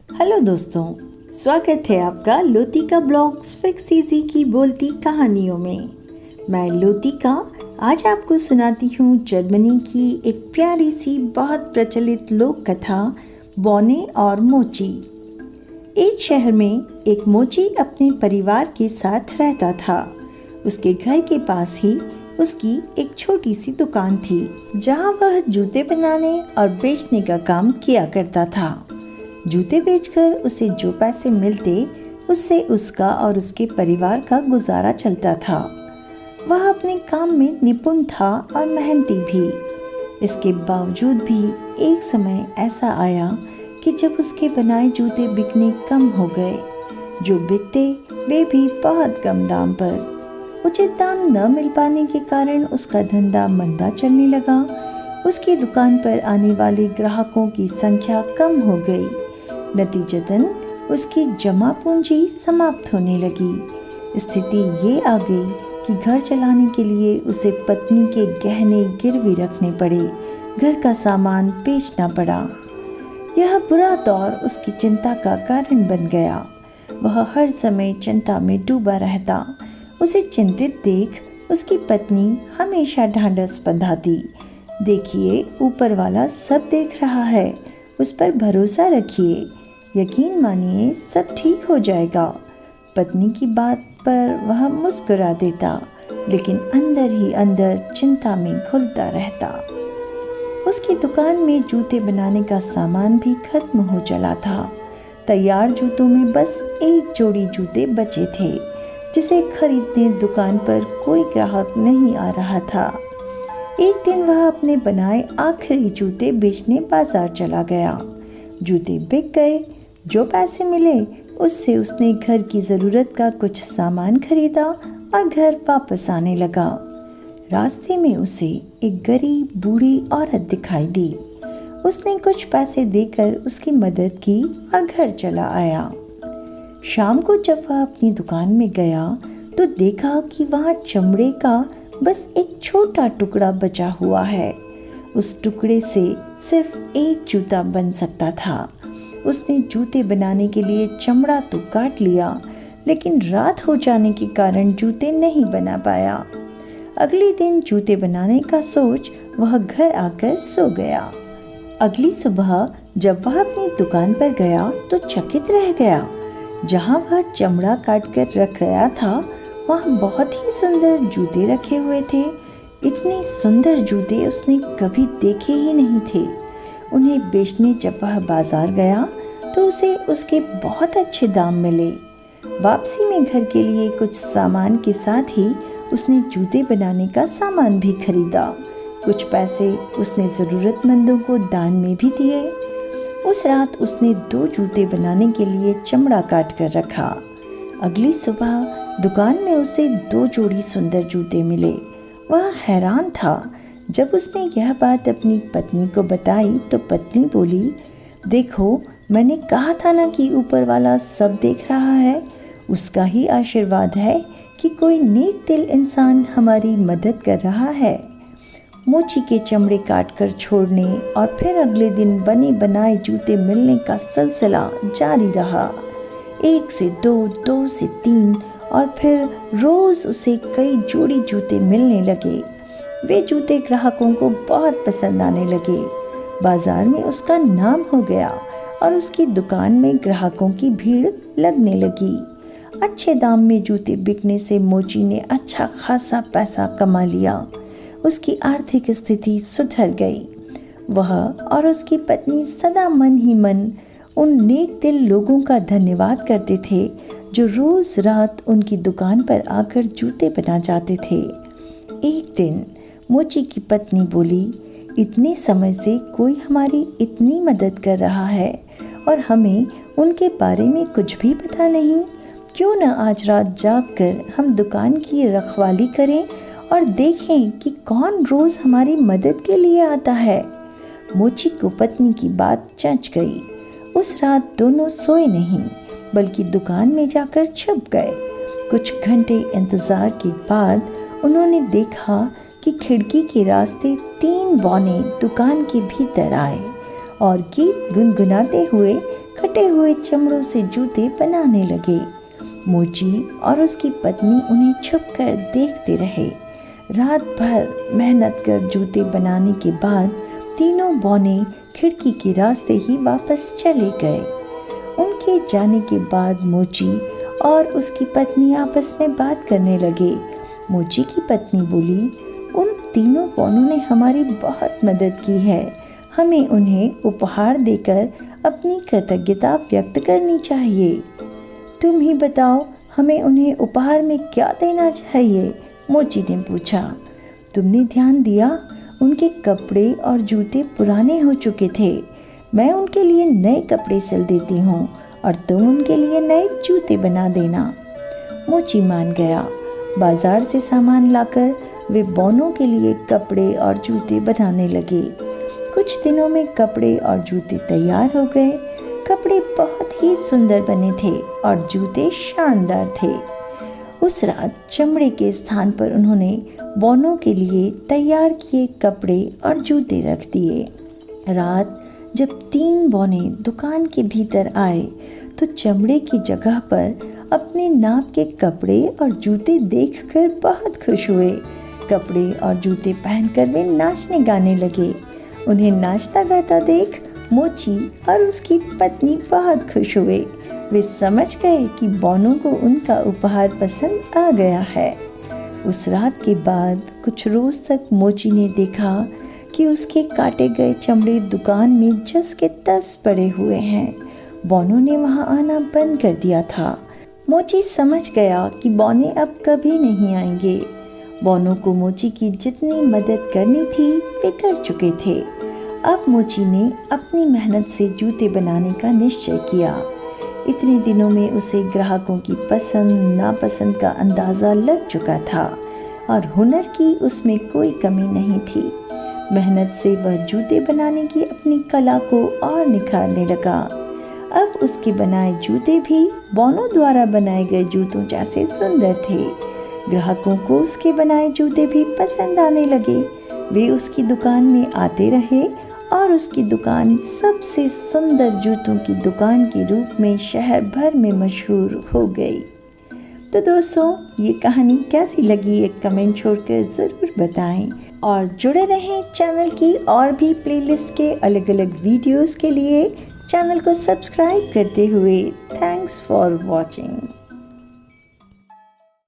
Hello दोस्तों, स्वागत है आपका लोतिका ब्लॉग्स फिक्स इजी की बोलती कहानियों में। मैं लोतिका आज आपको सुनाती हूँ जर्मनी की एक प्यारी सी बहुत प्रचलित लोक कथा बॉने और मोची। एक शहर में एक मोची अपने परिवार के साथ रहता था। उसके घर के पास ही उसकी एक छोटी सी दुकान थी जहाँ वह जूते बनाने और बेचने का काम किया करता था। जूते बेचकर उसे जो पैसे मिलते उससे उसका और उसके परिवार का गुजारा चलता था। वह अपने काम में निपुण था और मेहनती भी। इसके बावजूद भी एक समय ऐसा आया कि जब उसके बनाए जूते बिकने कम हो गए। जो बिकते वे भी बहुत कम दाम पर। उचित दाम न मिल पाने के कारण उसका धंधा मंदा चलने लगा। उसकी दुकान पर आने वाले ग्राहकों की संख्या कम हो गई। नतीजतन उसकी जमा पूंजी समाप्त होने लगी। स्थिति ये आ गई कि घर चलाने के लिए उसे पत्नी के गहने गिरवी रखने पड़े, घर का सामान बेचना पड़ा। यह बुरा दौर उसकी चिंता का कारण बन गया। वह हर समय चिंता में डूबा रहता। उसे चिंतित देख उसकी पत्नी हमेशा ढांढस बंधाती। देखिए, ऊपर वाला सब देख रहा है, उस पर भरोसा रखिए, यकीन मानिए सब ठीक हो जाएगा। पत्नी की बात पर वह मुस्कुरा देता, लेकिन अंदर ही अंदर चिंता में घुलता रहता। उसकी दुकान में जूते बनाने का सामान भी खत्म हो चला था। तैयार जूतों में बस एक जोड़ी जूते बचे थे, जिसे खरीदने दुकान पर कोई ग्राहक नहीं आ रहा था। एक दिन वह अपने बनाए आखिरी जूते बेचने बाजार चला गया। जूते बिक गए। जो पैसे मिले उससे उसने घर की ज़रूरत का कुछ सामान खरीदा और घर वापस आने लगा। रास्ते में उसे एक गरीब बूढ़ी औरत दिखाई दी। उसने कुछ पैसे देकर उसकी मदद की और घर चला आया। शाम को जब वह अपनी दुकान में गया तो देखा कि वहाँ चमड़े का बस एक छोटा टुकड़ा बचा हुआ है। उस टुकड़े से सिर्फ एक जूता बन सकता था। उसने जूते बनाने के लिए चमड़ा तो काट लिया, लेकिन रात हो जाने के कारण जूते नहीं बना पाया। अगले दिन जूते बनाने का सोच वह घर आकर सो गया। अगली सुबह जब वह अपनी दुकान पर गया तो चकित रह गया। जहाँ वह चमड़ा काट कर रख गया था वहाँ बहुत ही सुंदर जूते रखे हुए थे। इतने सुंदर जूते उसने कभी देखे ही नहीं थे। उन्हें बेचने जब वह बाजार गया तो उसे उसके बहुत अच्छे दाम मिले। वापसी में घर के लिए कुछ सामान के साथ ही उसने जूते बनाने का सामान भी खरीदा। कुछ पैसे उसने ज़रूरतमंदों को दान में भी दिए। उस रात उसने 2 जूते बनाने के लिए चमड़ा काट कर रखा। अगली सुबह दुकान में उसे 2 जोड़ी सुंदर जूते मिले। वह हैरान था। जब उसने यह बात अपनी पत्नी को बताई तो पत्नी बोली, देखो, मैंने कहा था ना कि ऊपर वाला सब देख रहा है। उसका ही आशीर्वाद है कि कोई नेक दिल इंसान हमारी मदद कर रहा है। मोची के चमड़े काट कर छोड़ने और फिर अगले दिन बने बनाए जूते मिलने का सिलसिला जारी रहा। 1 से 2, 2 से 3 और फिर रोज़ उसे कई जोड़ी जूते मिलने लगे। वे जूते ग्राहकों को बहुत पसंद आने लगे। बाजार में उसका नाम हो गया और उसकी दुकान में ग्राहकों की भीड़ लगने लगी। अच्छे दाम में जूते बिकने से मोची ने अच्छा खासा पैसा कमा लिया। उसकी आर्थिक स्थिति सुधर गई। वह और उसकी पत्नी सदा मन ही मन उन नेक दिल लोगों का धन्यवाद करते थे जो रोज़ रात उनकी दुकान पर आकर जूते बना जाते थे। एक दिन मोची की पत्नी बोली, इतने समय से कोई हमारी इतनी मदद कर रहा है और हमें उनके बारे में कुछ भी पता नहीं। क्यों न आज रात जागकर हम दुकान की रखवाली करें और देखें कि कौन रोज़ हमारी मदद के लिए आता है। मोची को पत्नी की बात जच गई। उस रात दोनों सोए नहीं, बल्कि दुकान में जाकर छुप गए। कुछ घंटे इंतज़ार के बाद उन्होंने देखा कि खिड़की के रास्ते 3 बौने दुकान के भीतर आए और गीत गुनगुनाते हुए कटे हुए चमड़ों से जूते बनाने लगे। मोची और उसकी पत्नी उन्हें छुपकर देखते रहे। रात भर मेहनत कर जूते बनाने के बाद तीनों बौने खिड़की के रास्ते ही वापस चले गए। उनके जाने के बाद मोची और उसकी पत्नी आपस में बात करने लगे। मोची की पत्नी बोली, उन तीनों बौनों ने हमारी बहुत मदद की है, हमें उन्हें उपहार देकर अपनी कृतज्ञता व्यक्त करनी चाहिए। तुम ही बताओ, हमें उन्हें उपहार में क्या देना चाहिए? मोची ने पूछा। तुमने ध्यान दिया, उनके कपड़े और जूते पुराने हो चुके थे। मैं उनके लिए नए कपड़े सिल देती हूँ और तुम उनके लिए नए जूते बना देना। मोची मान गया। बाजार से सामान लाकर वे बौनों के लिए कपड़े और जूते बनाने लगे। कुछ दिनों में कपड़े और जूते तैयार हो गए। कपड़े बहुत ही सुंदर बने थे और जूते शानदार थे। उस रात चमड़े के स्थान पर उन्होंने बौनों के लिए तैयार किए कपड़े और जूते रख दिए। रात जब 3 बौने दुकान के भीतर आए तो चमड़े की जगह पर अपने नाप के कपड़े और जूते देखकर बहुत खुश हुए। कपड़े और जूते पहनकर वे नाचने गाने लगे। उन्हें नाचता गाता देख मोची और उसकी पत्नी बहुत खुश हुए। वे समझ गए कि बौनों को उनका उपहार पसंद आ गया है। उस रात के बाद कुछ रोज तक मोची ने देखा कि उसके काटे गए चमड़े दुकान में जस के तस पड़े हुए हैं। बौनों ने वहां आना बंद कर दिया था। मोची समझ गया कि बौने अब कभी नहीं आएंगे। बौनों को मोची की जितनी मदद करनी थी वे कर चुके थे। अब मोची ने अपनी मेहनत से जूते बनाने का निश्चय किया। इतने दिनों में उसे ग्राहकों की पसंद नापसंद का अंदाज़ा लग चुका था और हुनर की उसमें कोई कमी नहीं थी। मेहनत से वह जूते बनाने की अपनी कला को और निखारने लगा। अब उसके बनाए जूते भी बौनों द्वारा बनाए गए जूतों जैसे सुंदर थे। ग्राहकों को उसके बनाए जूते भी पसंद आने लगे। वे उसकी दुकान में आते रहे और उसकी दुकान सबसे सुंदर जूतों की दुकान के रूप में शहर भर में मशहूर हो गई। तो दोस्तों, ये कहानी कैसी लगी एक कमेंट छोड़कर ज़रूर बताएं और जुड़े रहें चैनल की और भी प्लेलिस्ट के अलग अलग वीडियोस के लिए। चैनल को सब्सक्राइब करते हुए थैंक्स फॉर वॉचिंग।